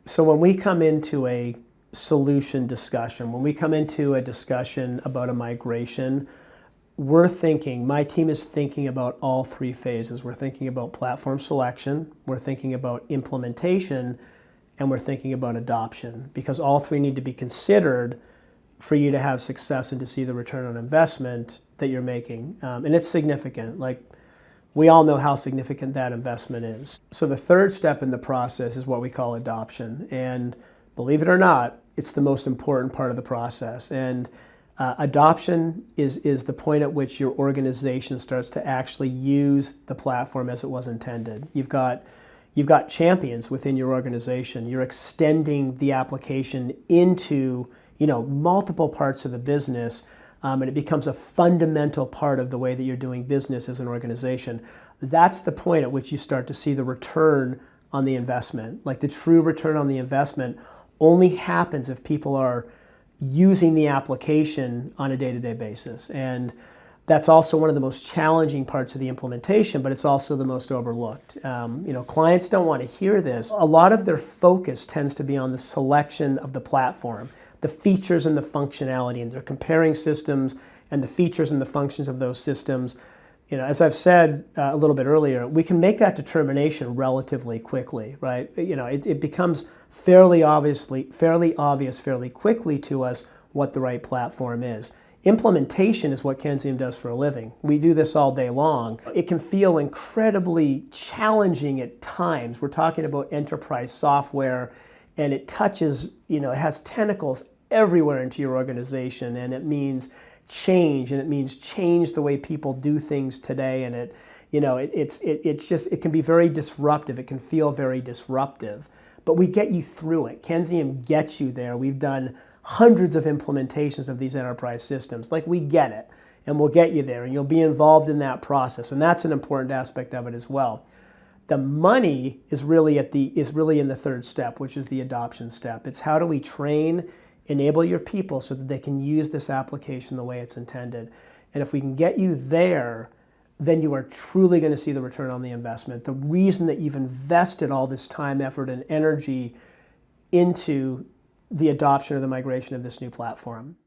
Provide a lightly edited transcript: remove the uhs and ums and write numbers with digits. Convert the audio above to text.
So when we come into a solution discussion, when we come into a discussion about a migration, my team is thinking about all three phases. We're thinking about platform selection, we're thinking about implementation, and we're thinking about adoption, because all three need to be considered for you to have success and to see the return on investment that you're making. And it's significant. Like, we all know how significant that investment is. So the third step in the process is what we call adoption. And believe it or not, it's the most important part of the process. And adoption is the point at which your organization starts to actually use the platform as it was intended. You've got champions within your organization. You're extending the application into multiple parts of the business, and it becomes a fundamental part of the way that you're doing business as an organization. That's the point at which you start to see the return on the investment. Like, the true return on the investment only happens if people are using the application on a day-to-day basis. And that's also one of the most challenging parts of the implementation, but it's also the most overlooked. Clients don't want to hear this. A lot of their focus tends to be on the selection of the platform, the features and the functionality, and they're comparing systems and the features and the functions of those systems. As I've said a little bit earlier, we can make that determination relatively quickly, right? It becomes fairly obvious fairly quickly to us what the right platform is. Implementation is what Kensium does for a living. We do this all day long. It can feel incredibly challenging at times. We're talking about enterprise software, and it touches, it has tentacles everywhere into your organization, and it means change, and it means change the way people do things today, and it can be very disruptive. It can feel very disruptive, but we get you through it. Kensium gets you there. We've done hundreds of implementations of these enterprise systems. Like, we get it, and we'll get you there, and you'll be involved in that process, and that's an important aspect of it as well. The money is really in the third step, which is the adoption step. It's how do we train, enable your people so that they can use this application the way it's intended. And if we can get you there, then you are truly going to see the return on the investment. The reason that you've invested all this time, effort, and energy into the adoption or the migration of this new platform.